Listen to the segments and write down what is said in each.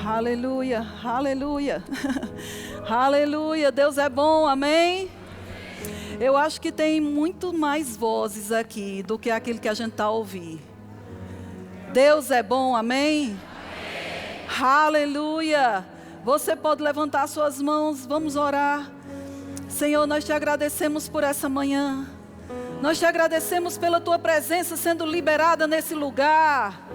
Aleluia, aleluia, aleluia, Deus é bom, amém? Eu acho que tem muito mais vozes aqui do que aquilo que a gente está ouvindo. Deus é bom, amém? Aleluia, você pode levantar suas mãos, vamos orar. Senhor, nós te agradecemos por essa manhã. Nós te agradecemos pela tua presença sendo liberada nesse lugar.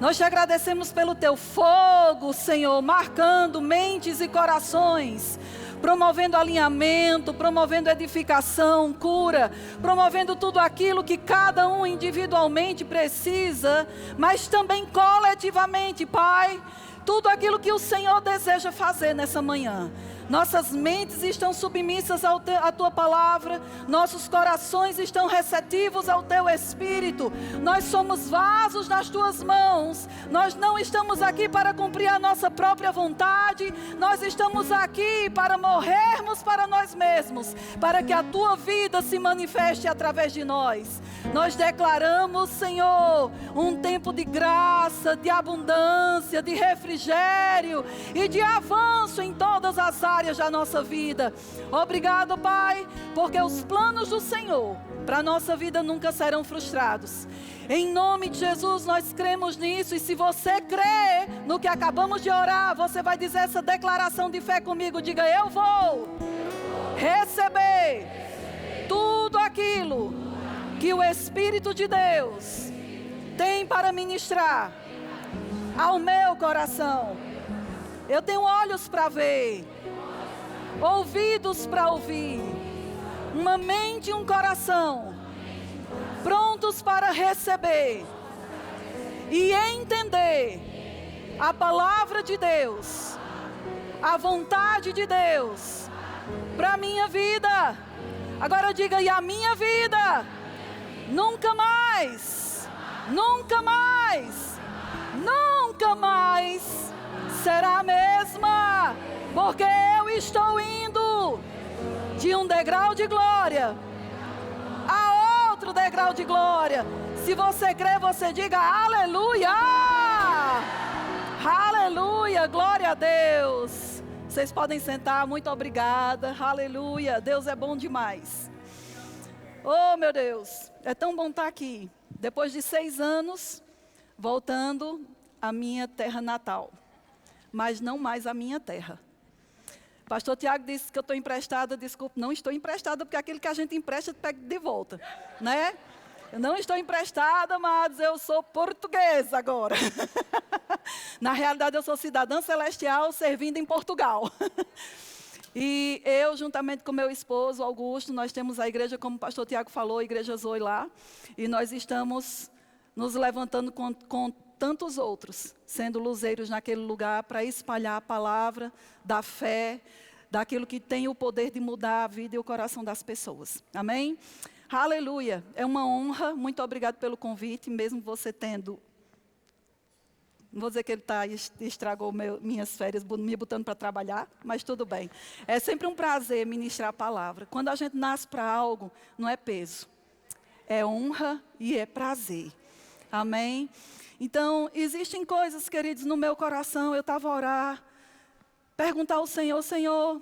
Nós te agradecemos pelo teu fogo, Senhor, marcando mentes e corações, promovendo alinhamento, promovendo edificação, cura, promovendo tudo aquilo que cada um individualmente precisa, mas também coletivamente, Pai, tudo aquilo que o Senhor deseja fazer nessa manhã. Nossas mentes estão submissas à tua palavra, nossos corações estão receptivos ao teu Espírito, nós somos vasos nas tuas mãos, nós não estamos aqui para cumprir a nossa própria vontade, nós estamos aqui para morrermos para nós mesmos, para que a tua vida se manifeste através de nós. Nós declaramos, Senhor, um tempo de graça, de abundância, de refrigério e de avanço em todas as áreas da nossa vida. Obrigado, Pai, porque os planos do Senhor para a nossa vida nunca serão frustrados. Em nome de Jesus, nós cremos nisso. E se você crê no que acabamos de orar, você vai dizer essa declaração de fé comigo. Diga: eu vou receber tudo aquilo que o Espírito de Deus tem para ministrar ao meu coração. Eu tenho olhos para ver, ouvidos para ouvir, uma mente e um coração prontos para receber e entender a palavra de Deus, a vontade de Deus para a minha vida. Agora diga: e a minha vida nunca mais, nunca mais, nunca mais será a mesma, porque eu estou indo de um degrau de glória a outro degrau de glória. Se você crê, você diga aleluia, aleluia, glória a Deus. Vocês podem sentar, muito obrigada, aleluia, Deus é bom demais. Oh meu Deus, é tão bom estar aqui, depois de 6 anos, voltando à minha terra natal, mas não mais à minha terra. Pastor Tiago disse que eu estou emprestada. Desculpe, não estou emprestada, porque aquilo que a gente empresta, pega de volta, né? Eu não estou emprestada, mas eu sou portuguesa agora. Na realidade, eu sou cidadã celestial servindo em Portugal. E eu, juntamente com meu esposo, Augusto, nós temos a igreja, como o pastor Tiago falou, a Igreja Zoe lá. E nós estamos nos levantando com tantos outros, sendo luzeiros naquele lugar para espalhar a palavra da fé, daquilo que tem o poder de mudar a vida e o coração das pessoas. Amém? Aleluia. É uma honra. Muito obrigado pelo convite, mesmo você tendo... Não vou dizer que ele estragou minhas férias, me botando para trabalhar, mas tudo bem. É sempre um prazer ministrar a palavra. Quando a gente nasce para algo, não é peso. É honra e é prazer. Amém? Então, existem coisas, queridos, no meu coração. Eu estava a orar, perguntar ao Senhor: Senhor,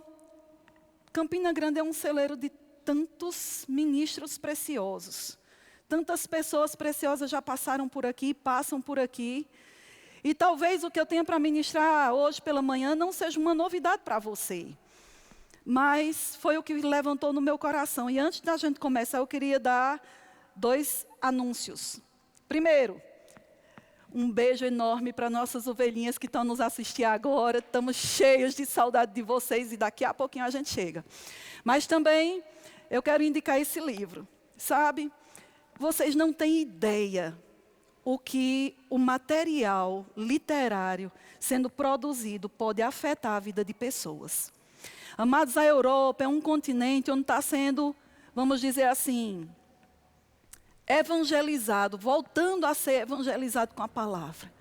Campina Grande é um celeiro de tantos ministros preciosos. Tantas pessoas preciosas já passaram por aqui, passam por aqui. E talvez o que eu tenha para ministrar hoje pela manhã não seja uma novidade para você. Mas foi o que levantou no meu coração. E antes da gente começar, eu queria dar 2 anúncios. Primeiro, um beijo enorme para nossas ovelhinhas que estão nos assistindo agora. Estamos cheios de saudade de vocês e daqui a pouquinho a gente chega. Mas também eu quero indicar esse livro. Sabe, vocês não têm ideia o que o material literário sendo produzido pode afetar a vida de pessoas. Amados, a Europa é um continente onde está sendo, vamos dizer assim, evangelizado, voltando a ser evangelizado com a palavra.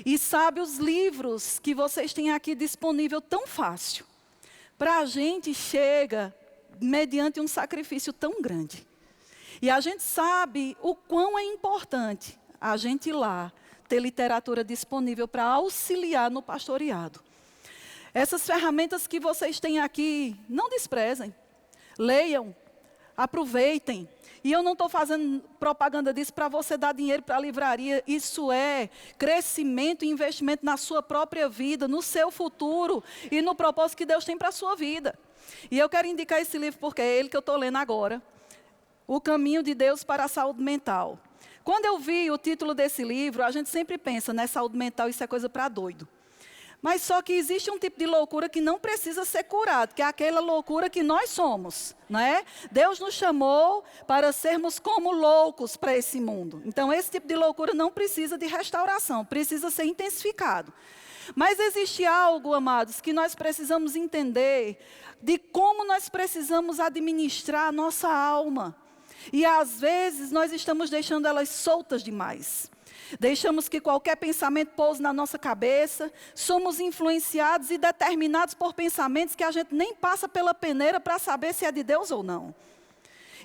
E sabe, os livros que vocês têm aqui disponível tão fácil, para a gente chega mediante um sacrifício tão grande. E a gente sabe o quão é importante a gente ir lá, ter literatura disponível para auxiliar no pastoreado. Essas ferramentas que vocês têm aqui, não desprezem. Leiam, aproveitem. E eu não estou fazendo propaganda disso para você dar dinheiro para a livraria. Isso é crescimento e investimento na sua própria vida, no seu futuro e no propósito que Deus tem para a sua vida. E eu quero indicar esse livro porque é ele que eu estou lendo agora. O Caminho de Deus para a Saúde Mental. Quando eu vi o título desse livro, a gente sempre pensa, né, saúde mental, isso é coisa para doido. Mas só que existe um tipo de loucura que não precisa ser curado, que é aquela loucura que nós somos, não é? Deus nos chamou para sermos como loucos para esse mundo. Então, esse tipo de loucura não precisa de restauração, precisa ser intensificado. Mas existe algo, amados, que nós precisamos entender de como nós precisamos administrar a nossa alma. E às vezes nós estamos deixando elas soltas demais. Deixamos que qualquer pensamento pouse na nossa cabeça. Somos influenciados e determinados por pensamentos que a gente nem passa pela peneira para saber se é de Deus ou não.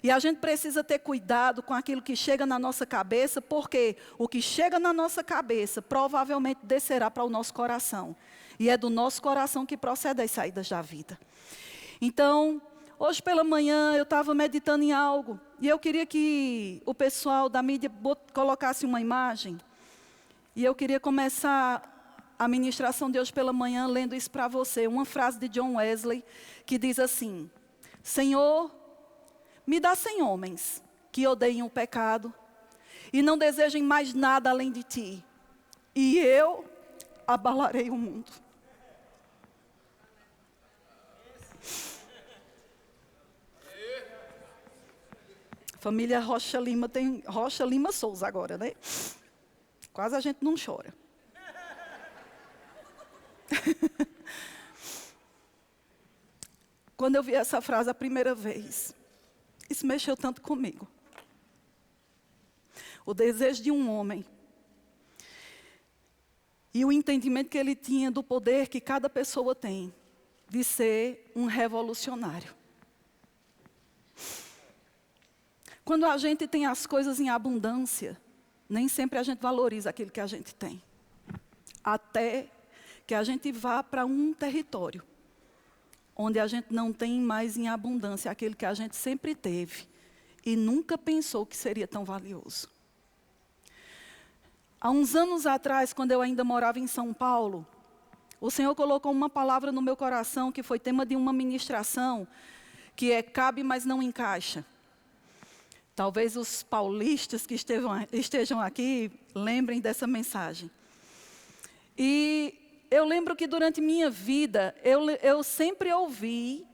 E a gente precisa ter cuidado com aquilo que chega na nossa cabeça, porque o que chega na nossa cabeça provavelmente descerá para o nosso coração. E é do nosso coração que procede as saídas da vida. Então, hoje pela manhã eu estava meditando em algo. E eu queria que o pessoal da mídia colocasse uma imagem. E eu queria começar a ministração de hoje pela manhã lendo isso para você. Uma frase de John Wesley que diz assim: Senhor, me dá 100 homens que odeiem o pecado e não desejem mais nada além de ti. E eu abalarei o mundo. Família Rocha Lima tem Rocha Lima Souza agora, né? Quase a gente não chora. Quando eu vi essa frase a primeira vez, isso mexeu tanto comigo. O desejo de um homem e o entendimento que ele tinha do poder que cada pessoa tem de ser um revolucionário. Quando a gente tem as coisas em abundância, nem sempre a gente valoriza aquilo que a gente tem. Até que a gente vá para um território onde a gente não tem mais em abundância aquilo que a gente sempre teve e nunca pensou que seria tão valioso. Há uns anos atrás, quando eu ainda morava em São Paulo, o Senhor colocou uma palavra no meu coração que foi tema de uma ministração, que é cabe, mas não encaixa. Talvez os paulistas que estejam aqui lembrem dessa mensagem. E eu lembro que durante minha vida, eu sempre ouvi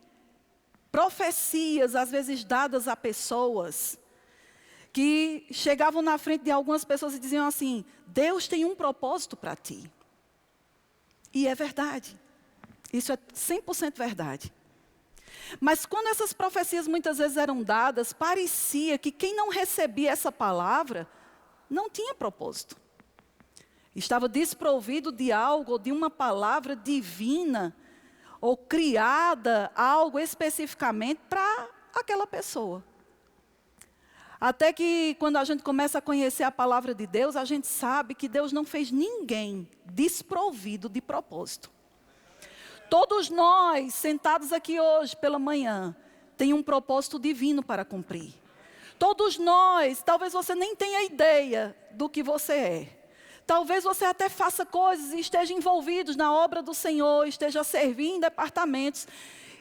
profecias, às vezes dadas a pessoas, que chegavam na frente de algumas pessoas e diziam assim: Deus tem um propósito para ti. E é verdade. Isso é 100% verdade. Mas quando essas profecias muitas vezes eram dadas, parecia que quem não recebia essa palavra não tinha propósito. Estava desprovido de algo, ou de uma palavra divina, ou criada algo especificamente para aquela pessoa. Até que quando a gente começa a conhecer a palavra de Deus, a gente sabe que Deus não fez ninguém desprovido de propósito. Todos nós, sentados aqui hoje pela manhã, tem um propósito divino para cumprir. Todos nós, talvez você nem tenha ideia do que você é. Talvez você até faça coisas e esteja envolvido na obra do Senhor, esteja servindo em departamentos,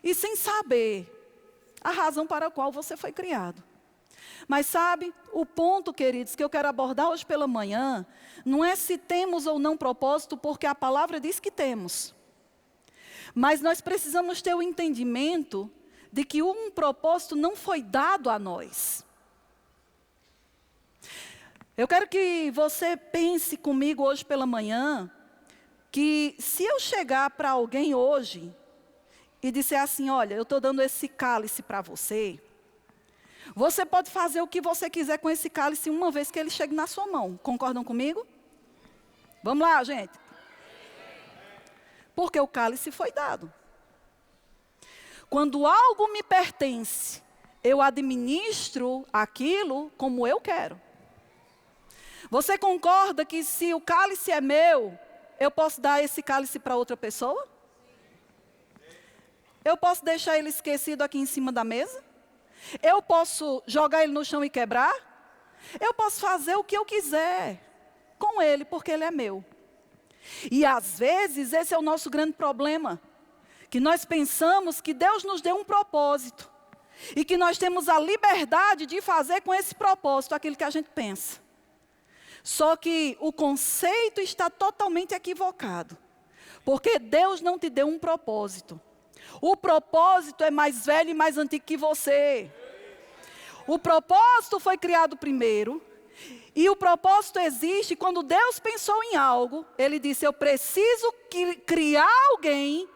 e sem saber a razão para a qual você foi criado. Mas sabe, o ponto, queridos, que eu quero abordar hoje pela manhã, não é se temos ou não propósito, porque a palavra diz que temos. Mas nós precisamos ter o entendimento de que um propósito não foi dado a nós. Eu quero que você pense comigo hoje pela manhã, que se eu chegar para alguém hoje e disser assim: olha, eu estou dando esse cálice para você, você pode fazer o que você quiser com esse cálice uma vez que ele chegue na sua mão. Concordam comigo? Vamos lá, gente. Porque o cálice foi dado. Quando algo me pertence, eu administro aquilo como eu quero. Você concorda que se o cálice é meu, eu posso dar esse cálice para outra pessoa? Eu posso deixar ele esquecido aqui em cima da mesa? Eu posso jogar ele no chão e quebrar? Eu posso fazer o que eu quiser com ele, porque ele é meu. E às vezes esse é o nosso grande problema, que nós pensamos que Deus nos deu um propósito, e que nós temos a liberdade de fazer com esse propósito aquilo que a gente pensa. Só que o conceito está totalmente equivocado, porque Deus não te deu um propósito. O propósito é mais velho e mais antigo que você. O propósito foi criado primeiro. E o propósito existe quando Deus pensou em algo. Ele disse, eu preciso criar alguém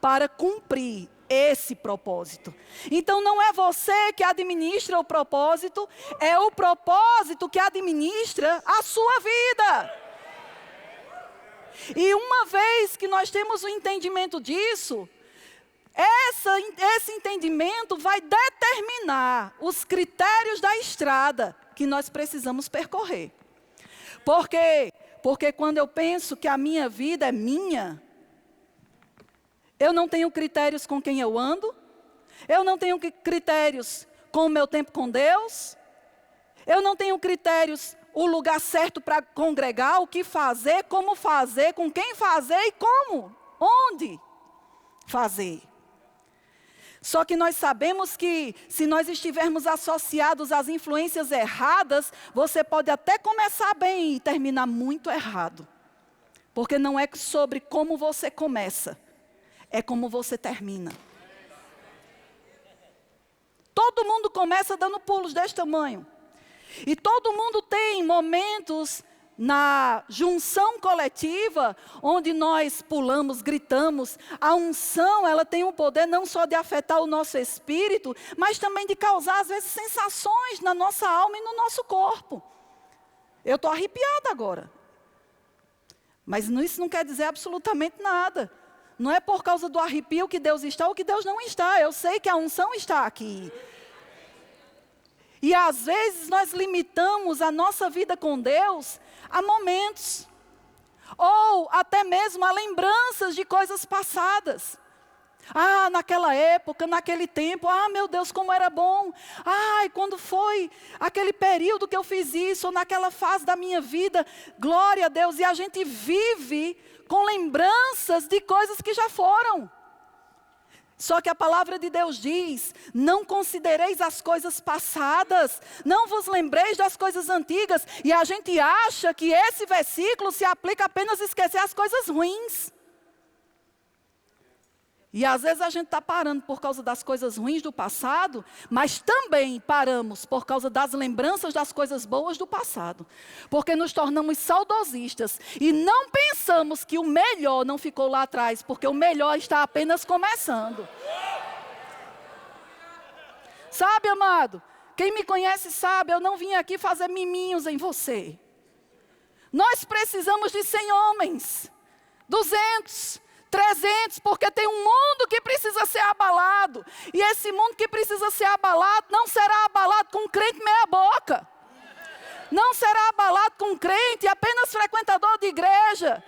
para cumprir esse propósito. Então não é você que administra o propósito, é o propósito que administra a sua vida. E uma vez que nós temos o entendimento disso, esse entendimento vai determinar os critérios da estrada que nós precisamos percorrer. Por quê? Porque quando eu penso que a minha vida é minha, eu não tenho critérios com quem eu ando, eu não tenho critérios com o meu tempo com Deus, eu não tenho critérios, o lugar certo para congregar, o que fazer, como fazer, com quem fazer e como, onde fazer. Só que nós sabemos que se nós estivermos associados às influências erradas, você pode até começar bem e terminar muito errado. Porque não é sobre como você começa, é como você termina. Todo mundo começa dando pulos deste tamanho. E todo mundo tem momentos na junção coletiva, onde nós pulamos, gritamos. A unção, ela tem o poder não só de afetar o nosso espírito, mas também de causar, às vezes, sensações na nossa alma e no nosso corpo. Eu estou arrepiada agora. Mas isso não quer dizer absolutamente nada. Não é por causa do arrepio que Deus está ou que Deus não está. Eu sei que a unção está aqui. E às vezes nós limitamos a nossa vida com Deus a momentos, ou até mesmo a lembranças de coisas passadas. Ah, naquela época, naquele tempo, ah, meu Deus, como era bom. Ai, quando foi aquele período que eu fiz isso, ou naquela fase da minha vida, glória a Deus. E a gente vive com lembranças de coisas que já foram. Só que a palavra de Deus diz, não considereis as coisas passadas, não vos lembreis das coisas antigas. E a gente acha que esse versículo se aplica apenas a esquecer as coisas ruins. E às vezes a gente está parando por causa das coisas ruins do passado, mas também paramos por causa das lembranças das coisas boas do passado. Porque nos tornamos saudosistas e não pensamos que o melhor não ficou lá atrás, porque o melhor está apenas começando. Sabe, amado, quem me conhece sabe, eu não vim aqui fazer miminhos em você. Nós precisamos de 100 homens, 200, 300, porque tem um mundo que precisa ser abalado. E esse mundo que precisa ser abalado, não será abalado com um crente meia boca. Não será abalado com um crente apenas frequentador de igreja.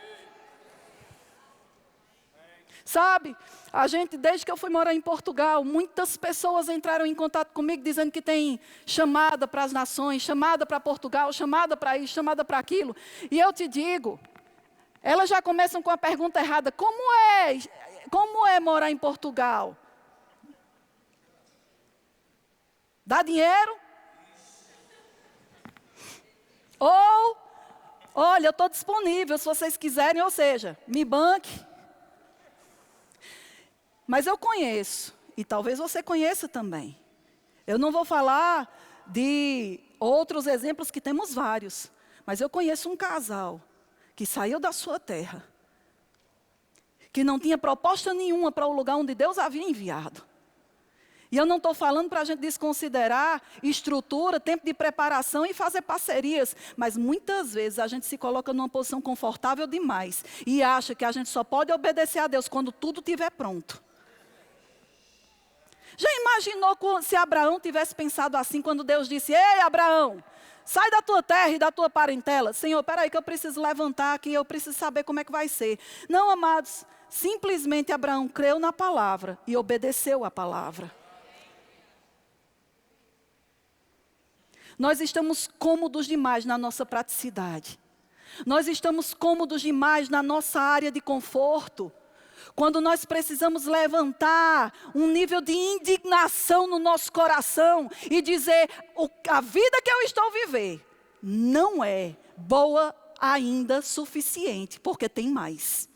Sabe, a gente, desde que eu fui morar em Portugal, muitas pessoas entraram em contato comigo dizendo que tem chamada para as nações, chamada para Portugal, chamada para isso, chamada para aquilo. E eu te digo, elas já começam com a pergunta errada: como é morar em Portugal? Dá dinheiro? Ou, olha, eu estou disponível se vocês quiserem, ou seja, me banque. Mas eu conheço, e talvez você conheça também. Eu não vou falar de outros exemplos, que temos vários. Mas eu conheço um casal que saiu da sua terra, que não tinha proposta nenhuma para o lugar onde Deus havia enviado. E eu não estou falando para a gente desconsiderar estrutura, tempo de preparação e fazer parcerias. Mas muitas vezes a gente se coloca numa posição confortável demais e acha que a gente só pode obedecer a Deus quando tudo estiver pronto. Já imaginou se Abraão tivesse pensado assim quando Deus disse: ei, Abraão, sai da tua terra e da tua parentela. Senhor, peraí que eu preciso levantar aqui, eu preciso saber como é que vai ser. Não, amados, simplesmente Abraão creu na palavra e obedeceu à palavra. Nós estamos cômodos demais na nossa praticidade. Nós estamos cômodos demais na nossa área de conforto. Quando nós precisamos levantar um nível de indignação no nosso coração e dizer, a vida que eu estou vivendo não é boa ainda suficiente, porque tem mais.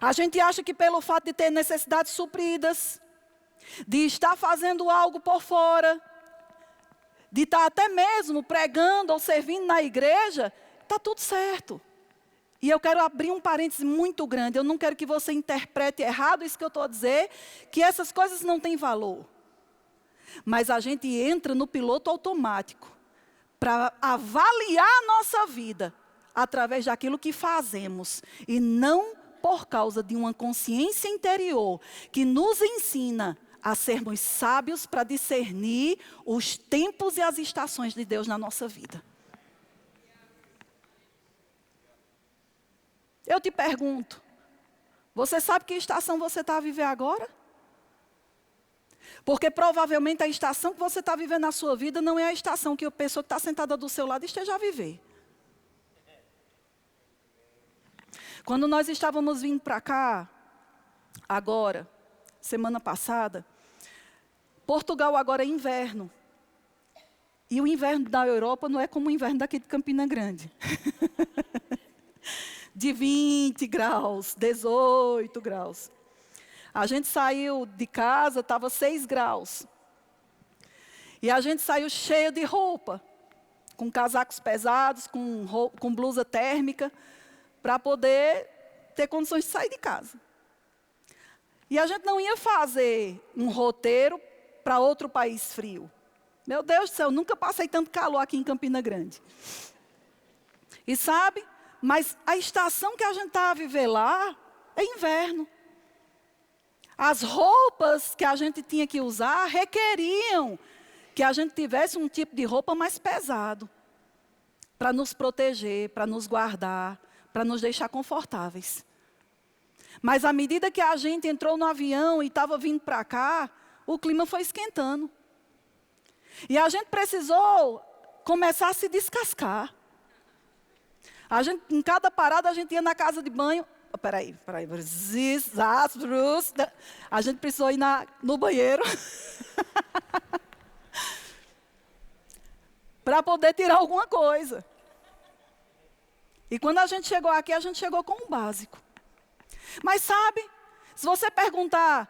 A gente acha que pelo fato de ter necessidades supridas, de estar fazendo algo por fora, de estar até mesmo pregando ou servindo na igreja, está tudo certo. E eu quero abrir um parêntese muito grande. Eu não quero que você interprete errado isso que eu estou a dizer, que essas coisas não têm valor. Mas a gente entra no piloto automático para avaliar a nossa vida através daquilo que fazemos e não por causa de uma consciência interior que nos ensina a sermos sábios para discernir os tempos e as estações de Deus na nossa vida. Eu te pergunto, você sabe que estação você está a viver agora? Porque provavelmente a estação que você está vivendo na sua vida não é a estação que a pessoa que está sentada do seu lado esteja a viver. Quando nós estávamos vindo para cá, agora, semana passada, Portugal agora é inverno. E o inverno da Europa não é como o inverno daqui de Campina Grande. De 20 graus, 18 graus. A gente saiu de casa, estava 6 graus. E a gente saiu cheio de roupa, com casacos pesados, com blusa térmica, para poder ter condições de sair de casa. E a gente não ia fazer um roteiro para outro país frio. Meu Deus do céu, nunca passei tanto calor aqui em Campina Grande. E sabe, mas a estação que a gente está a viver lá é inverno. As roupas que a gente tinha que usar requeriam que a gente tivesse um tipo de roupa mais pesado, para nos proteger, para nos guardar, para nos deixar confortáveis. Mas à medida que a gente entrou no avião e estava vindo para cá, o clima foi esquentando. E a gente precisou começar a se descascar. Em cada parada a gente ia na casa de banho. Peraí. A gente precisou ir no banheiro. Para poder tirar alguma coisa. E quando a gente chegou aqui, a gente chegou com um básico. Mas sabe, se você perguntar,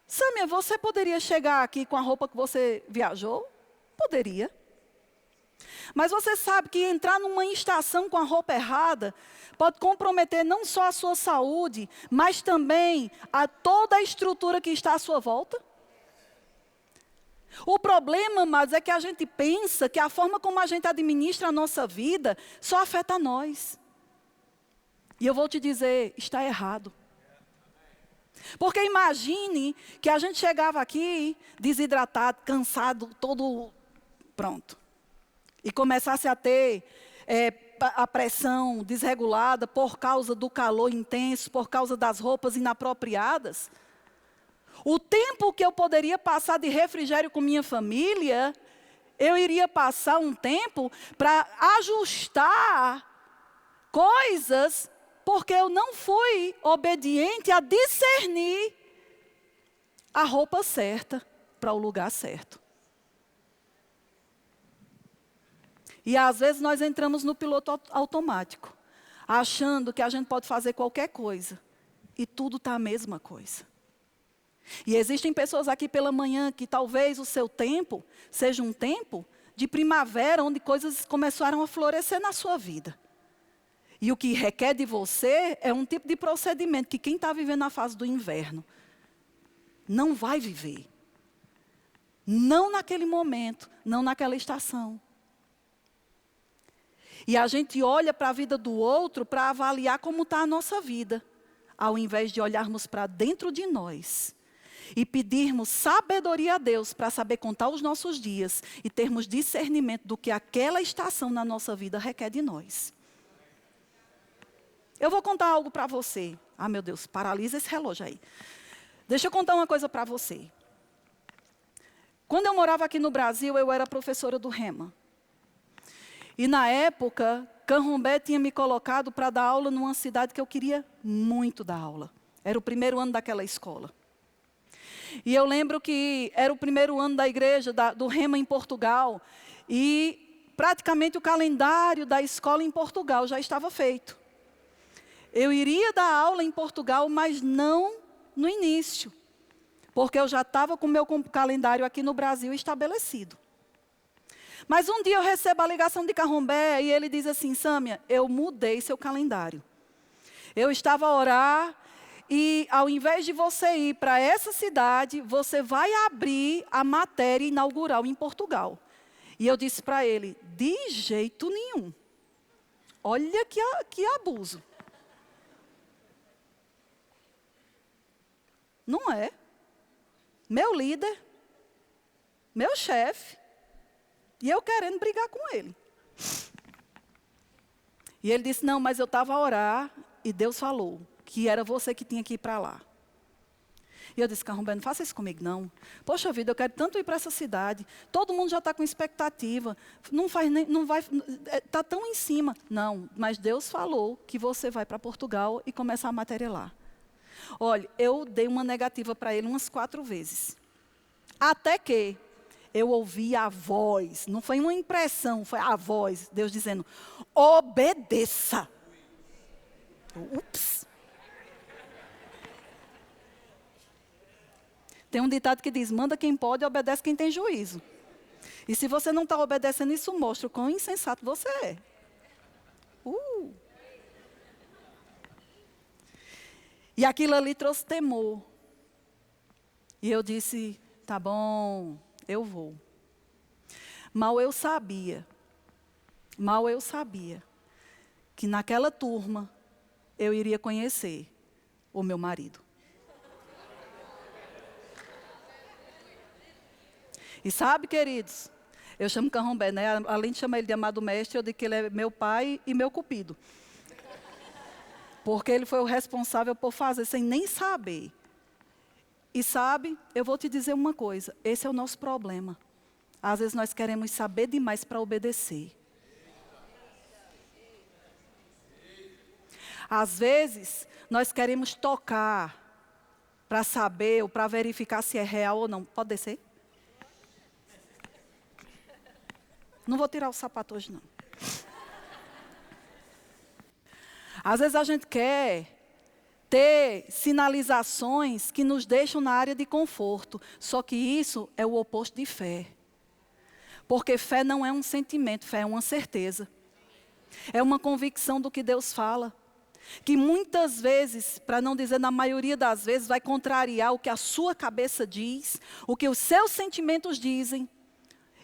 Sâmia, você poderia chegar aqui com a roupa que você viajou? Poderia. Mas você sabe que entrar numa estação com a roupa errada pode comprometer não só a sua saúde, mas também a toda a estrutura que está à sua volta? O problema, amados, é que a gente pensa que a forma como a gente administra a nossa vida só afeta a nós. E eu vou te dizer, está errado. Porque imagine que a gente chegava aqui desidratado, cansado, todo pronto. E começasse a ter a pressão desregulada por causa do calor intenso, por causa das roupas inapropriadas. O tempo que eu poderia passar de refrigério com minha família, eu iria passar um tempo para ajustar coisas, porque eu não fui obediente a discernir a roupa certa para o lugar certo. E às vezes nós entramos no piloto automático, achando que a gente pode fazer qualquer coisa. E tudo está a mesma coisa. E existem pessoas aqui pela manhã que talvez o seu tempo seja um tempo de primavera, onde coisas começaram a florescer na sua vida. E o que requer de você é um tipo de procedimento que quem está vivendo a fase do inverno não vai viver. Não naquele momento, não naquela estação. E a gente olha para a vida do outro para avaliar como está a nossa vida, ao invés de olharmos para dentro de nós e pedirmos sabedoria a Deus para saber contar os nossos dias e termos discernimento do que aquela estação na nossa vida requer de nós. Eu vou contar algo para você. Ah, meu Deus, paralisa esse relógio aí. Deixa eu contar uma coisa para você. Quando eu morava aqui no Brasil, eu era professora do Rema. E na época, Canrombé tinha me colocado para dar aula numa cidade que eu queria muito dar aula. Era o primeiro ano daquela escola. E eu lembro que era o primeiro ano da igreja, do Rema em Portugal. E praticamente o calendário da escola em Portugal já estava feito. Eu iria dar aula em Portugal, mas não no início. Porque eu já estava com o meu calendário aqui no Brasil estabelecido. Mas um dia eu recebo a ligação de Canrombé e ele diz assim: Sâmia, eu mudei seu calendário. Eu estava a orar e ao invés de você ir para essa cidade, você vai abrir a matéria inaugural em Portugal. E eu disse para ele: de jeito nenhum. Olha que abuso. Não é? Meu líder, meu chefe, e eu querendo brigar com ele. E ele disse: não, mas eu estava a orar e Deus falou que era você que tinha que ir para lá. E eu disse: Canrombé, não faça isso comigo não. Poxa vida, eu quero tanto ir para essa cidade. Todo mundo já está com expectativa. Não vai, está tão em cima. Não, mas Deus falou que você vai para Portugal e começar a matéria lá. Olha, eu dei uma negativa para ele umas 4 vezes. Até que eu ouvi a voz, não foi uma impressão, foi a voz, Deus dizendo: obedeça. Ups. Tem um ditado que diz: manda quem pode e obedece quem tem juízo. E se você não está obedecendo, isso mostra o quão insensato você é. E aquilo ali trouxe temor. E eu disse: tá bom, eu vou. Mal eu sabia que naquela turma eu iria conhecer o meu marido. E sabe, queridos, eu chamo Canrombé, né? Além de chamar ele de amado mestre, eu digo que ele é meu pai e meu cupido. Porque ele foi o responsável por fazer sem nem saber. E sabe, eu vou te dizer uma coisa, esse é o nosso problema. Às vezes nós queremos saber demais para obedecer. Às vezes nós queremos tocar para saber ou para verificar se é real ou não. Pode descer? Não vou tirar o sapato hoje não. Às vezes a gente quer ter sinalizações que nos deixam na área de conforto. Só que isso é o oposto de fé. Porque fé não é um sentimento, fé é uma certeza. É uma convicção do que Deus fala. Que muitas vezes, para não dizer na maioria das vezes, vai contrariar o que a sua cabeça diz, o que os seus sentimentos dizem.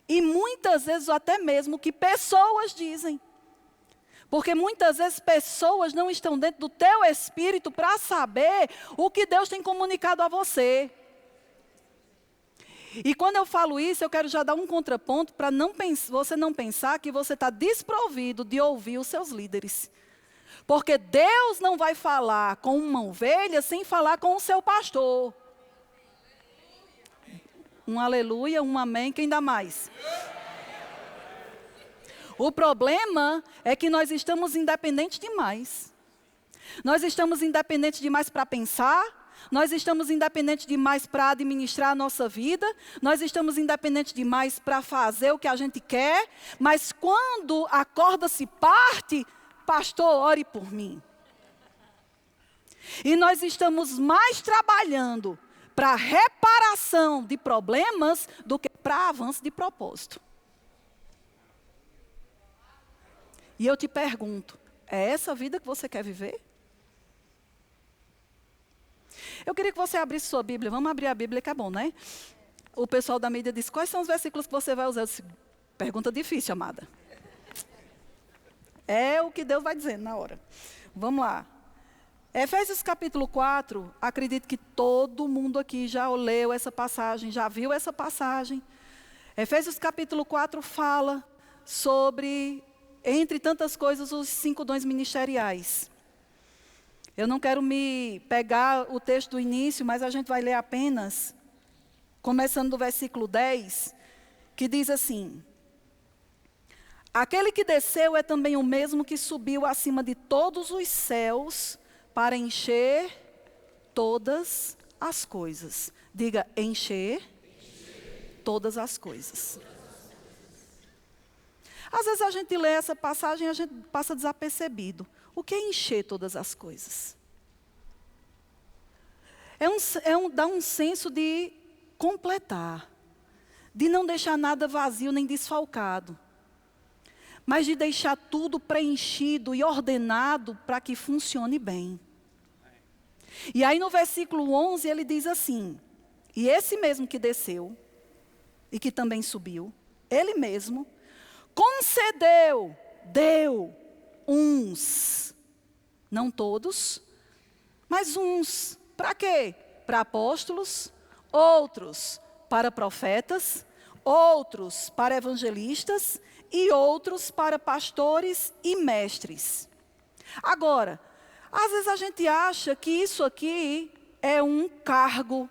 E muitas vezes até mesmo o que pessoas dizem. Porque muitas vezes pessoas não estão dentro do teu espírito para saber o que Deus tem comunicado a você. E quando eu falo isso, eu quero já dar um contraponto para você não pensar que você está desprovido de ouvir os seus líderes. Porque Deus não vai falar com uma ovelha sem falar com o seu pastor. Um aleluia, um amém, quem dá mais? O problema é que nós estamos independentes demais. Nós estamos independentes demais para pensar, nós estamos independentes demais para administrar a nossa vida, nós estamos independentes demais para fazer o que a gente quer, mas quando a corda se parte, pastor, ore por mim. E nós estamos mais trabalhando para reparação de problemas do que para avanço de propósito. E eu te pergunto, é essa vida que você quer viver? Eu queria que você abrisse sua Bíblia. Vamos abrir a Bíblia que é bom, né? O pessoal da mídia disse: quais são os versículos que você vai usar? Eu disse: pergunta difícil, amada. É o que Deus vai dizendo na hora. Vamos lá. Efésios capítulo 4, acredito que todo mundo aqui já leu essa passagem, já viu essa passagem. Efésios capítulo 4 fala sobre, entre tantas coisas, os 5 dons ministeriais. Eu não quero me pegar o texto do início, mas a gente vai ler apenas, começando do versículo 10, que diz assim: aquele que desceu é também o mesmo que subiu acima de todos os céus para encher todas as coisas. Diga, encher todas as coisas. Às vezes a gente lê essa passagem e a gente passa desapercebido. O que é encher todas as coisas? Dá um senso de completar, de não deixar nada vazio nem desfalcado, mas de deixar tudo preenchido e ordenado para que funcione bem. E aí no versículo 11 ele diz assim: e esse mesmo que desceu e que também subiu, ele mesmo concedeu, deu uns, não todos, mas uns, para quê? Para apóstolos, outros para profetas, outros para evangelistas e outros para pastores e mestres. Agora, às vezes a gente acha que isso aqui é um cargo,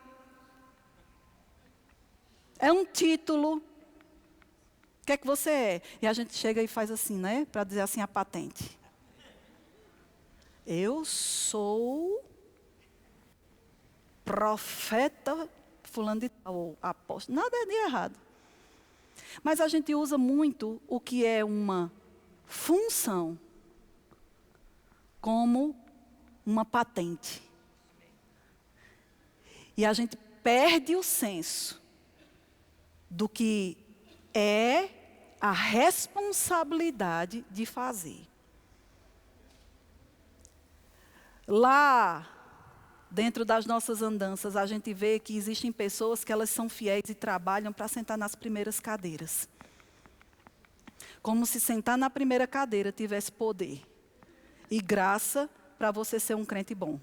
é um título. O que é que você é? E a gente chega e faz assim, né? Para dizer assim a patente. Eu sou profeta fulano de tal, ou apóstolo. Nada de errado. Mas a gente usa muito o que é uma função como uma patente. E a gente perde o senso do que é a responsabilidade de fazer. Lá, dentro das nossas andanças, a gente vê que existem pessoas que elas são fiéis e trabalham para sentar nas primeiras cadeiras. Como se sentar na primeira cadeira tivesse poder e graça para você ser um crente bom.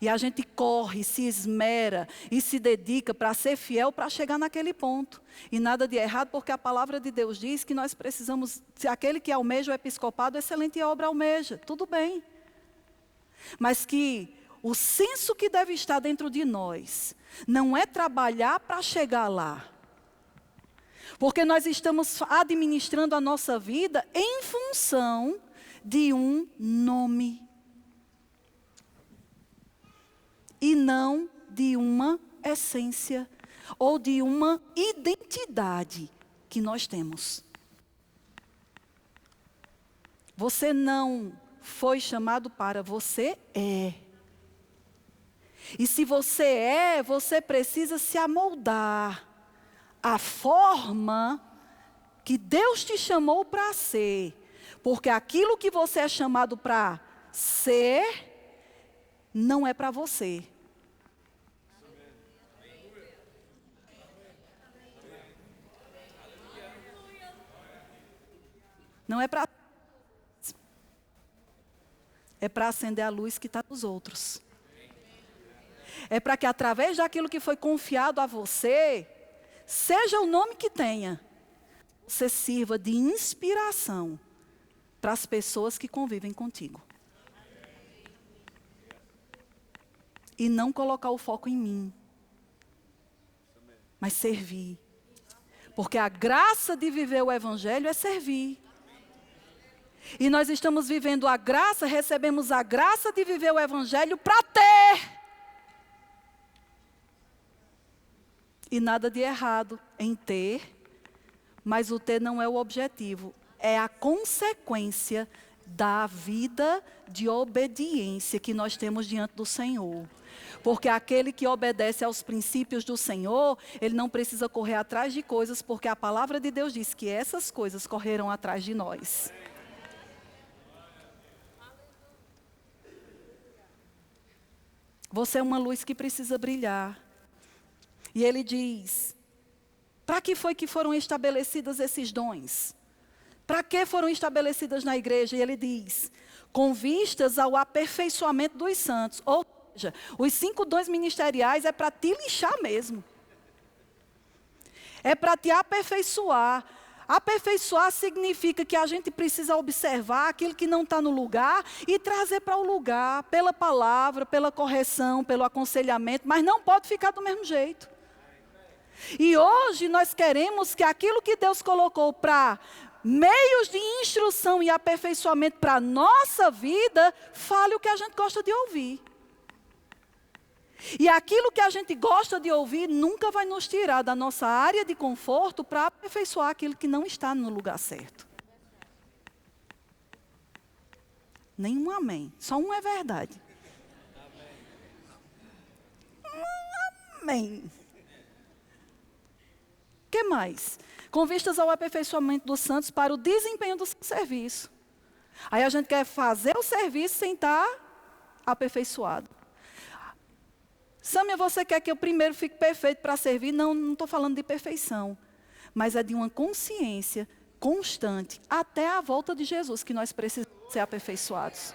E a gente corre, se esmera e se dedica para ser fiel para chegar naquele ponto. E nada de errado, porque a palavra de Deus diz que nós precisamos, se aquele que almeja o episcopado, excelente obra almeja, tudo bem. Mas que o senso que deve estar dentro de nós não é trabalhar para chegar lá. Porque nós estamos administrando a nossa vida em função de um nome. E não de uma essência ou de uma identidade que nós temos. Você não foi chamado para, você é. E se você é, você precisa se amoldar à forma que Deus te chamou para ser. Porque aquilo que você é chamado para ser, não é para você. Não é para... É para acender a luz que está nos outros. É para que através daquilo que foi confiado a você, seja o nome que tenha, você sirva de inspiração para as pessoas que convivem contigo. E não colocar o foco em mim, mas servir. Porque a graça de viver o evangelho é servir. E nós estamos vivendo a graça, recebemos a graça de viver o evangelho para ter. E nada de errado em ter, mas o ter não é o objetivo, é a consequência da vida de obediência que nós temos diante do Senhor. Porque aquele que obedece aos princípios do Senhor, ele não precisa correr atrás de coisas, porque a palavra de Deus diz que essas coisas correrão atrás de nós. Você é uma luz que precisa brilhar. E ele diz, para que foi que foram estabelecidos esses dons? Para que foram estabelecidas na igreja? E ele diz, com vistas ao aperfeiçoamento dos santos. Ou seja, os 5 dons ministeriais é para te lixar mesmo. É para te aperfeiçoar. Aperfeiçoar significa que a gente precisa observar aquilo que não está no lugar e trazer para o lugar, pela palavra, pela correção, pelo aconselhamento, mas não pode ficar do mesmo jeito. E hoje nós queremos que aquilo que Deus colocou para meios de instrução e aperfeiçoamento para a nossa vida, fale o que a gente gosta de ouvir. E aquilo que a gente gosta de ouvir nunca vai nos tirar da nossa área de conforto para aperfeiçoar aquilo que não está no lugar certo. Nenhum amém. Só um é verdade. Amém. O que mais? Com vistas ao aperfeiçoamento dos santos para o desempenho do serviço. Aí a gente quer fazer o serviço sem estar aperfeiçoado. Sâmia, você quer que eu primeiro fique perfeito para servir? Não estou falando de perfeição. Mas é de uma consciência constante até a volta de Jesus que nós precisamos ser aperfeiçoados.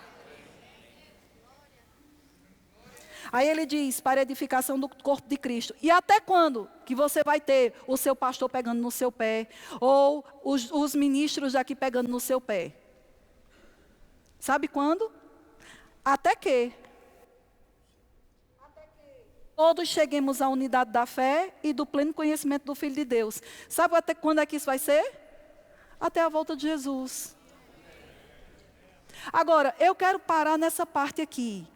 Aí ele diz, para a edificação do corpo de Cristo. E até quando que você vai ter o seu pastor pegando no seu pé? Ou os ministros daqui pegando no seu pé? Sabe quando? Até que todos cheguemos à unidade da fé e do pleno conhecimento do Filho de Deus. Sabe até quando é que isso vai ser? Até a volta de Jesus. Agora, eu quero parar nessa parte aqui.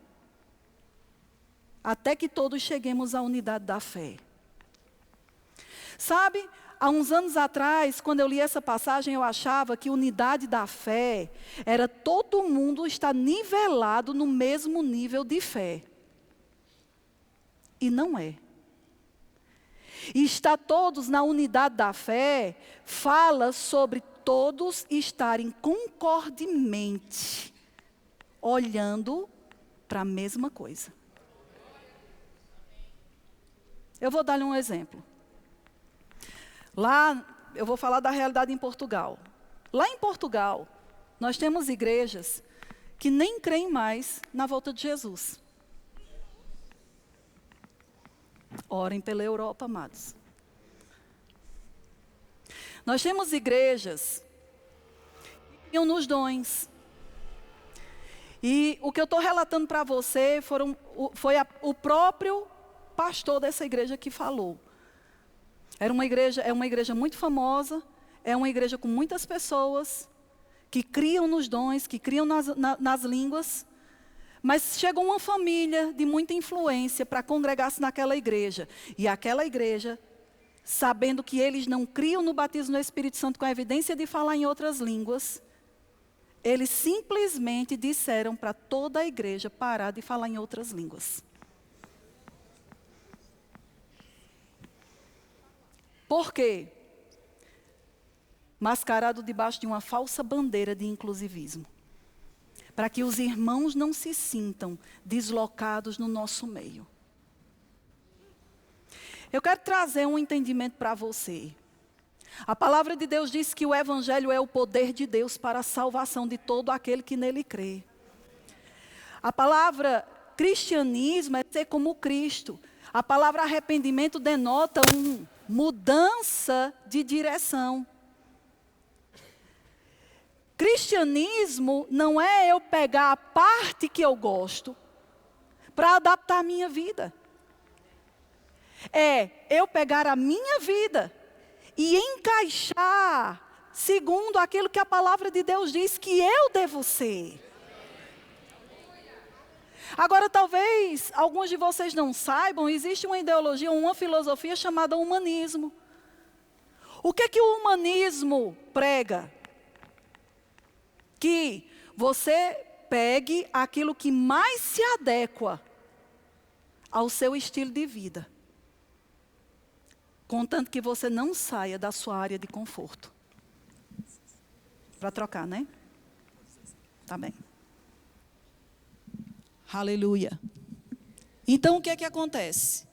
Até que todos cheguemos à unidade da fé. Sabe, há uns anos atrás, quando eu li essa passagem, eu achava que unidade da fé era todo mundo estar nivelado no mesmo nível de fé. E não é. E estar todos na unidade da fé fala sobre todos estarem concordemente olhando para a mesma coisa. Eu vou dar-lhe um exemplo. Lá, eu vou falar da realidade em Portugal. Lá em Portugal, nós temos igrejas que nem creem mais na volta de Jesus. Orem pela Europa, amados. Nós temos igrejas que criam nos dons. E o que eu estou relatando para você foi o próprio pastor dessa igreja que falou. É uma igreja muito famosa, é uma igreja com muitas pessoas que criam nos dons, que criam nas línguas. Mas chegou uma família de muita influência para congregar-se naquela igreja. E aquela igreja, sabendo que eles não criam no batismo no Espírito Santo com a evidência de falar em outras línguas, eles simplesmente disseram para toda a igreja parar de falar em outras línguas. Por quê? Mascarado debaixo de uma falsa bandeira de inclusivismo. Para que os irmãos não se sintam deslocados no nosso meio. Eu quero trazer um entendimento para você. A palavra de Deus diz que o Evangelho é o poder de Deus para a salvação de todo aquele que nele crê. A palavra cristianismo é ser como Cristo. A palavra arrependimento denota uma mudança de direção. Cristianismo não é eu pegar a parte que eu gosto para adaptar a minha vida. É eu pegar a minha vida e encaixar segundo aquilo que a palavra de Deus diz que eu devo ser. Agora, talvez alguns de vocês não saibam, existe uma ideologia, uma filosofia chamada humanismo. O que o humanismo prega? Que você pegue aquilo que mais se adequa ao seu estilo de vida. Contanto que você não saia da sua área de conforto. Para trocar, né? Tá bem. Aleluia. Então, o que é que acontece?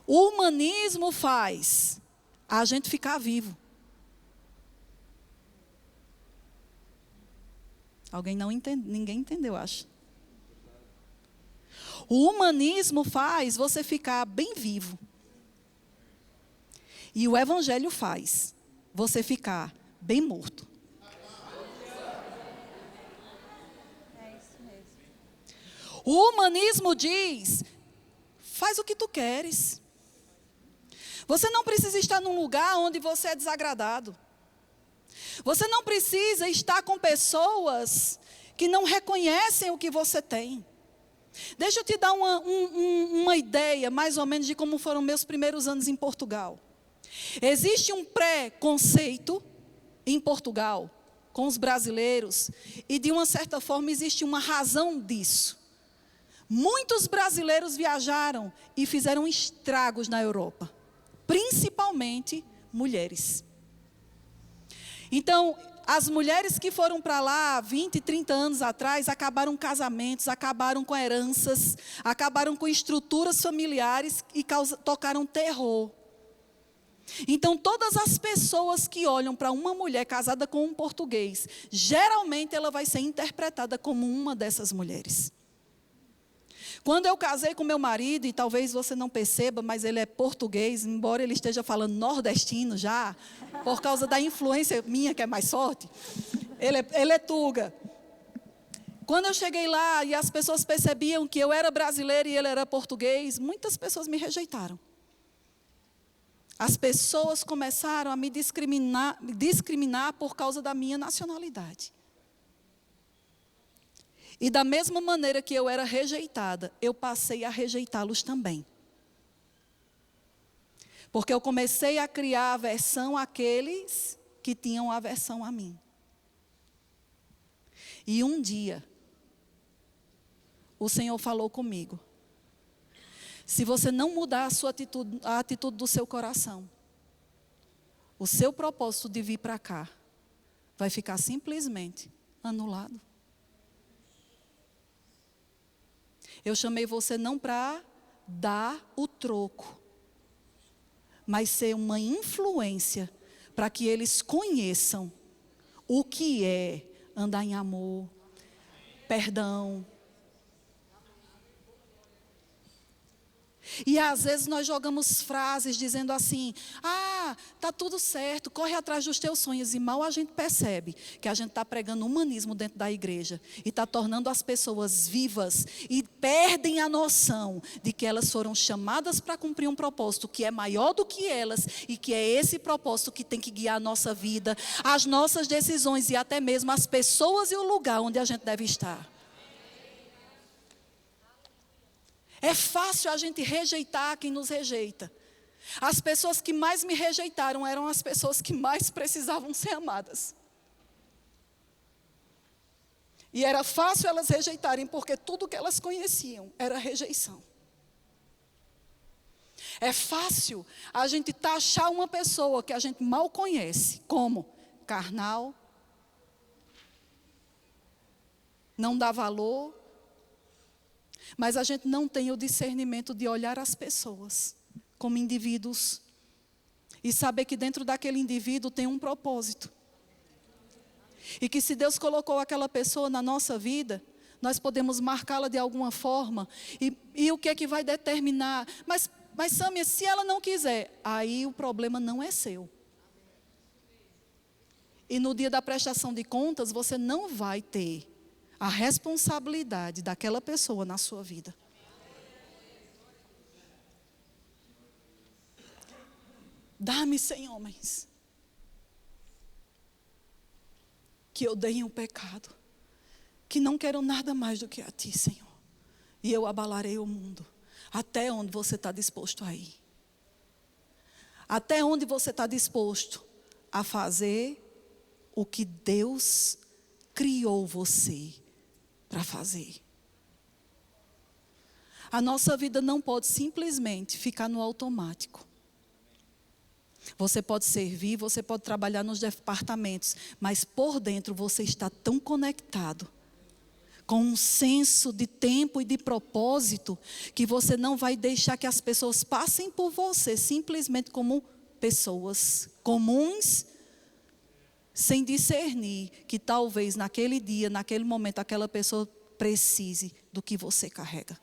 O humanismo faz a gente ficar vivo. Ninguém entendeu, acho. O humanismo faz você ficar bem vivo. E o evangelho faz você ficar bem morto. É isso mesmo. O humanismo diz: faz o que tu queres. Você não precisa estar num lugar onde você é desagradado. Você não precisa estar com pessoas que não reconhecem o que você tem. Deixa eu te dar uma ideia, mais ou menos, de como foram meus primeiros anos em Portugal. Existe um preconceito em Portugal com os brasileiros, e de uma certa forma existe uma razão disso. Muitos brasileiros viajaram e fizeram estragos na Europa, principalmente mulheres. Então, as mulheres que foram para lá 20, 30 anos atrás, acabaram casamentos, acabaram com heranças, acabaram com estruturas familiares e tocaram terror. Então, todas as pessoas que olham para uma mulher casada com um português, geralmente ela vai ser interpretada como uma dessas mulheres. Quando eu casei com meu marido, e talvez você não perceba, mas ele é português, embora ele esteja falando nordestino já, por causa da influência minha, que é mais forte, ele é tuga. Quando eu cheguei lá e as pessoas percebiam que eu era brasileira e ele era português, muitas pessoas me rejeitaram. As pessoas começaram a me discriminar por causa da minha nacionalidade. E da mesma maneira que eu era rejeitada, eu passei a rejeitá-los também. Porque eu comecei a criar aversão àqueles que tinham aversão a mim. E um dia, o Senhor falou comigo: se você não mudar a atitude do seu coração, o seu propósito de vir para cá vai ficar simplesmente anulado. Eu chamei você não para dar o troco, mas ser uma influência para que eles conheçam o que é andar em amor, perdão. E às vezes nós jogamos frases dizendo assim: tá tudo certo, corre atrás dos teus sonhos. E mal a gente percebe que a gente está pregando humanismo dentro da igreja e está tornando as pessoas vivas e perdem a noção de que elas foram chamadas para cumprir um propósito que é maior do que elas, e que é esse propósito que tem que guiar a nossa vida, as nossas decisões e até mesmo as pessoas e o lugar onde a gente deve estar. É fácil a gente rejeitar quem nos rejeita. As pessoas que mais me rejeitaram eram as pessoas que mais precisavam ser amadas. E era fácil elas rejeitarem, porque tudo que elas conheciam era rejeição. É fácil a gente taxar uma pessoa que a gente mal conhece como carnal, não dá valor. Mas a gente não tem o discernimento de olhar as pessoas como indivíduos e saber que dentro daquele indivíduo tem um propósito. E que se Deus colocou aquela pessoa na nossa vida, nós podemos marcá-la de alguma forma. E o que é que vai determinar? Mas Sâmia, se ela não quiser, aí o problema não é seu. E no dia da prestação de contas, você não vai ter a responsabilidade daquela pessoa na sua vida. Dá-me, Senhor, homens, que odeiem o pecado, que não quero nada mais do que a Ti, Senhor. E eu abalarei o mundo. Até onde você está disposto a ir? Até onde você está disposto a fazer o que Deus criou você para fazer? A nossa vida não pode simplesmente ficar no automático. Você pode servir, você pode trabalhar nos departamentos, mas por dentro você está tão conectado com um senso de tempo e de propósito, que você não vai deixar que as pessoas passem por você simplesmente como pessoas comuns, sem discernir que talvez naquele dia, naquele momento, aquela pessoa precise do que você carrega.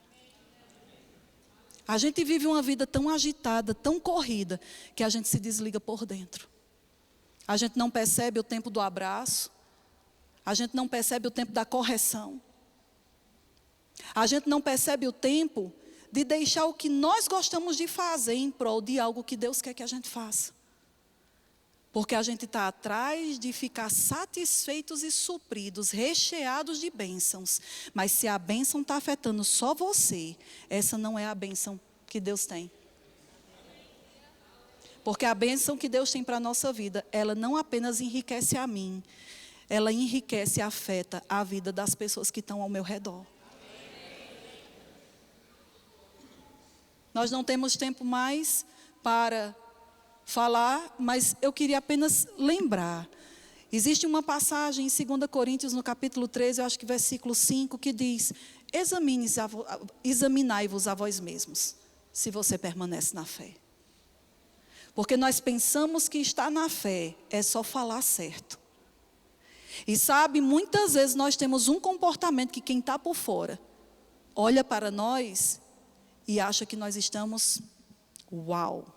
A gente vive uma vida tão agitada, tão corrida, que a gente se desliga por dentro. A gente não percebe o tempo do abraço. A gente não percebe o tempo da correção. A gente não percebe o tempo de deixar o que nós gostamos de fazer em prol de algo que Deus quer que a gente faça. Porque a gente está atrás de ficar satisfeitos e supridos, recheados de bênçãos. Mas se a bênção está afetando só você, essa não é a bênção que Deus tem. Porque a bênção que Deus tem para a nossa vida, ela não apenas enriquece a mim, ela enriquece e afeta a vida das pessoas que estão ao meu redor. Nós não temos tempo mais para falar, mas eu queria apenas lembrar. Existe uma passagem em 2 Coríntios, no capítulo 13, eu acho que versículo 5, que diz: examinai-vos a vós mesmos, se você permanece na fé. Porque nós pensamos que estar na fé é só falar certo. E sabe, muitas vezes nós temos um comportamento que quem está por fora olha para nós e acha que nós estamos uau.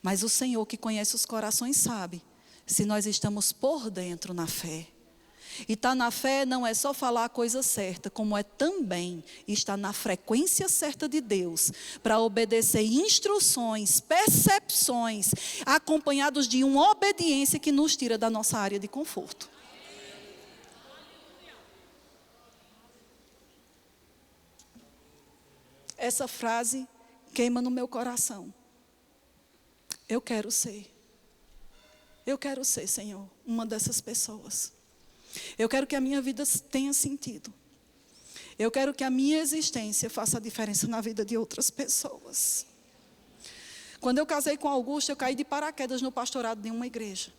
Mas o Senhor que conhece os corações sabe se nós estamos por dentro na fé. E estar na fé não é só falar a coisa certa, como é também estar na frequência certa de Deus, para obedecer instruções, percepções, acompanhados de uma obediência que nos tira da nossa área de conforto. Essa frase queima no meu coração. Eu quero ser, Senhor, uma dessas pessoas. Eu quero que a minha vida tenha sentido. Eu quero que a minha existência faça a diferença na vida de outras pessoas. Quando eu casei com Augusto, eu caí de paraquedas no pastorado de uma igreja.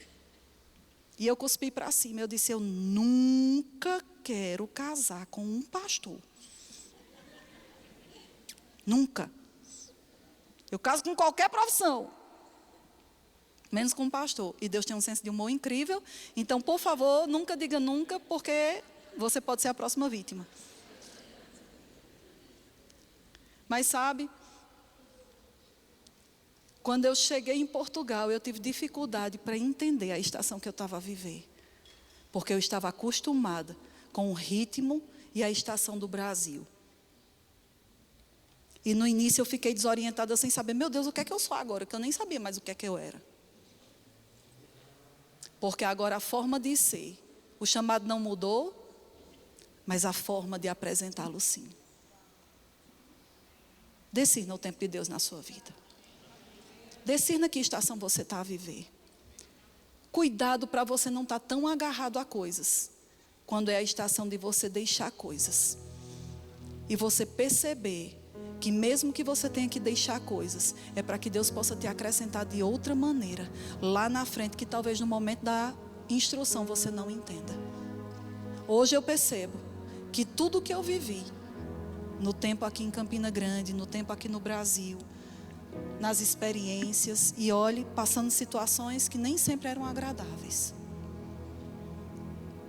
E eu cuspi para cima. Eu disse: eu nunca quero casar com um pastor. Nunca. Eu caso com qualquer profissão, menos com um pastor. E Deus tem um senso de humor incrível. Então, por favor, nunca diga nunca, porque você pode ser a próxima vítima. Mas sabe, quando eu cheguei em Portugal, eu tive dificuldade para entender a estação que eu estava a viver. Porque eu estava acostumada com o ritmo e a estação do Brasil. E no início eu fiquei desorientada sem saber, meu Deus, o que é que eu sou agora? Que eu nem sabia mais o que é que eu era. Porque agora a forma de ser, o chamado não mudou, mas a forma de apresentá-lo sim. Discirna o tempo de Deus na sua vida. Discirna que estação você está a viver. Cuidado para você não estar tão agarrado a coisas, quando é a estação de você deixar coisas. E você perceber que mesmo que você tenha que deixar coisas, é para que Deus possa te acrescentar de outra maneira, lá na frente, que talvez no momento da instrução você não entenda. Hoje eu percebo que tudo que eu vivi, no tempo aqui em Campina Grande, no tempo aqui no Brasil, nas experiências, e olhe, passando situações que nem sempre eram agradáveis.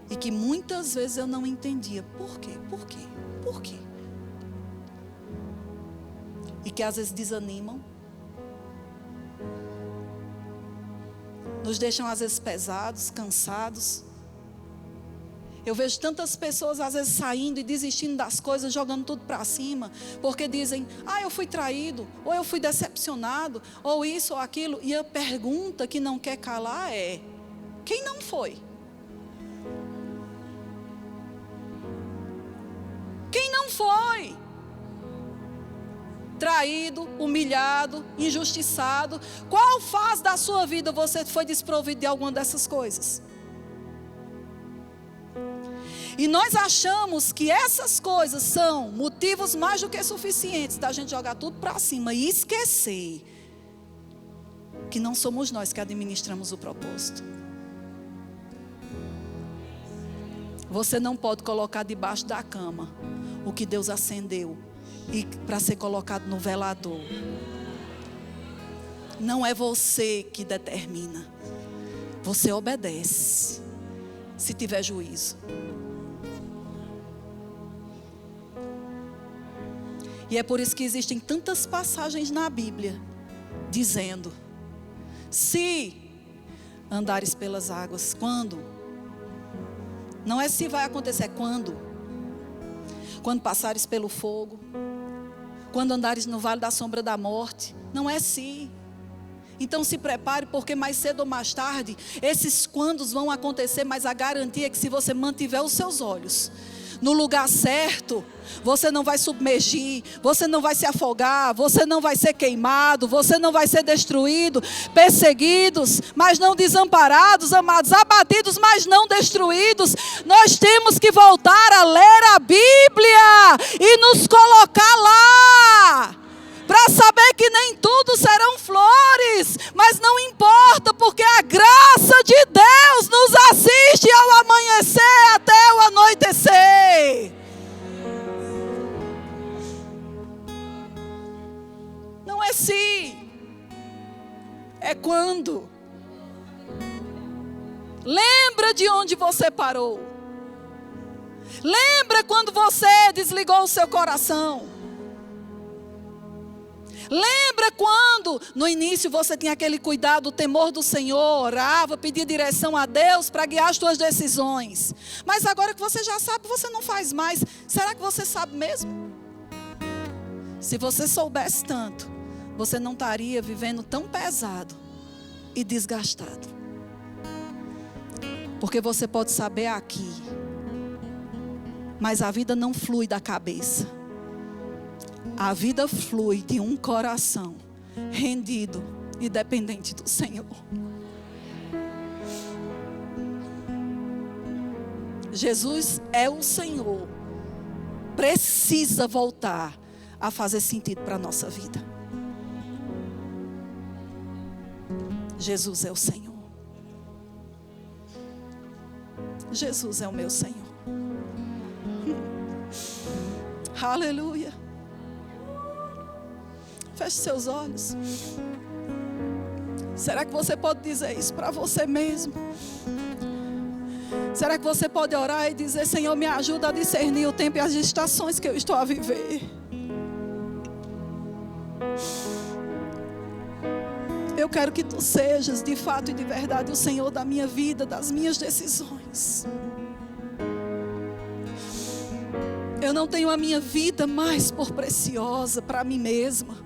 E que muitas vezes eu não entendia. Por quê? Por quê? Por quê? E que às vezes desanimam, nos deixam às vezes pesados, cansados. Eu vejo tantas pessoas às vezes saindo e desistindo das coisas, jogando tudo para cima, porque dizem: eu fui traído, ou eu fui decepcionado, ou isso ou aquilo. E a pergunta que não quer calar é: quem não foi? Quem não foi? Traído, humilhado, injustiçado. Qual fase da sua vida você foi desprovido de alguma dessas coisas? E nós achamos que essas coisas são motivos mais do que suficientes da gente jogar tudo para cima e esquecer que não somos nós que administramos o propósito. Você não pode colocar debaixo da cama o que Deus acendeu e para ser colocado no velador. Não é você que determina. você obedece, se tiver juízo. E é por isso que existem tantas passagens na Bíblia, dizendo, se andares pelas águas, quando? Não é se vai acontecer, é quando. Quando passares pelo fogo, quando andares no vale da sombra da morte, não é se. Então se prepare, porque mais cedo ou mais tarde, esses quandos vão acontecer, mas a garantia é que se você mantiver os seus olhos no lugar certo, você não vai submergir, você não vai se afogar, você não vai ser queimado, você não vai ser destruído, perseguidos, mas não desamparados, amados, abatidos, mas não destruídos. Nós temos que voltar a ler a Bíblia e nos colocar lá, para saber que nem tudo serão flores, mas não importa, porque a graça de Deus nos assiste ao amanhecer até o anoitecer. Não é se, é quando. Lembra de onde você parou. Lembra quando você desligou o seu coração. Lembra quando no início você tinha aquele cuidado, o temor do Senhor, orava, pedia direção a Deus para guiar as suas decisões. Mas agora que você já sabe, você não faz mais. Será que você sabe mesmo? Se você soubesse tanto, você não estaria vivendo tão pesado e desgastado. Porque você pode saber aqui, mas a vida não flui da cabeça. A vida flui de um coração rendido e dependente do Senhor. Jesus é o Senhor. Precisa voltar a fazer sentido para a nossa vida. Jesus é o Senhor. Jesus é o meu Senhor. Aleluia. Feche seus olhos. Será que você pode dizer isso para você mesmo? Será que você pode orar e dizer: Senhor, me ajuda a discernir o tempo e as estações que eu estou a viver? Eu quero que tu sejas de fato e de verdade o Senhor da minha vida, das minhas decisões. Eu não tenho a minha vida mais por preciosa para mim mesma,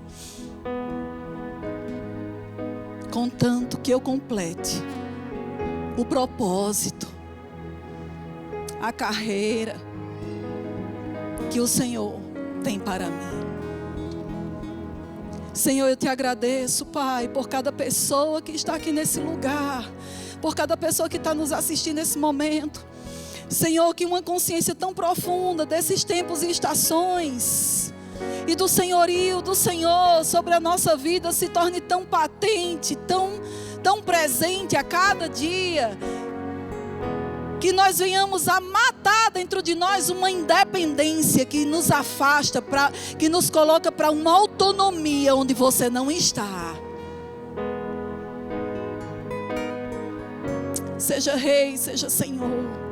contanto que eu complete o propósito, a carreira que o Senhor tem para mim. Senhor, eu te agradeço, Pai, por cada pessoa que está aqui nesse lugar, por cada pessoa que está nos assistindo nesse momento. Senhor, que uma consciência tão profunda desses tempos e estações e do senhorio do Senhor sobre a nossa vida se torne tão patente, tão presente a cada dia, que nós venhamos a matar dentro de nós uma independência que nos afasta, que nos coloca para uma autonomia onde você não está. Seja Rei, seja Senhor.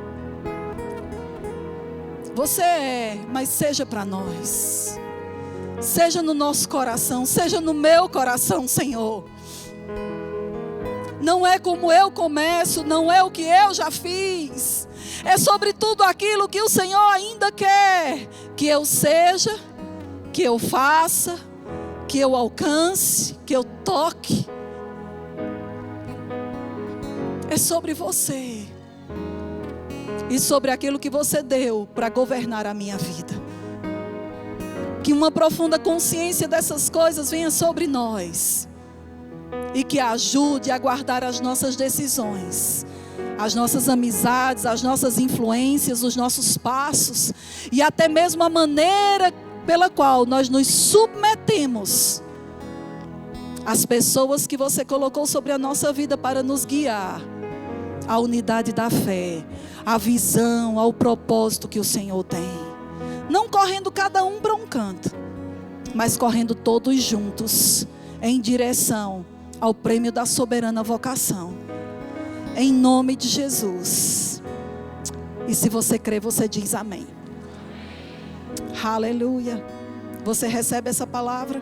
Você é, mas seja para nós. Seja no nosso coração, seja no meu coração, Senhor. Não é como eu começo, não é o que eu já fiz. É sobre tudo aquilo que o Senhor ainda quer que eu seja, que eu faça, que eu alcance, que eu toque. É sobre você. E sobre aquilo que você deu para governar a minha vida. Que uma profunda consciência dessas coisas venha sobre nós. E que ajude a guardar as nossas decisões, as nossas amizades, as nossas influências, os nossos passos. E até mesmo a maneira pela qual nós nos submetemos às pessoas que você colocou sobre a nossa vida para nos guiar à unidade da fé, à visão, ao propósito que o Senhor tem. Não correndo cada um para um canto, mas correndo todos juntos em direção ao prêmio da soberana vocação. Em nome de Jesus. E se você crê, você diz amém. Aleluia. Você recebe essa palavra?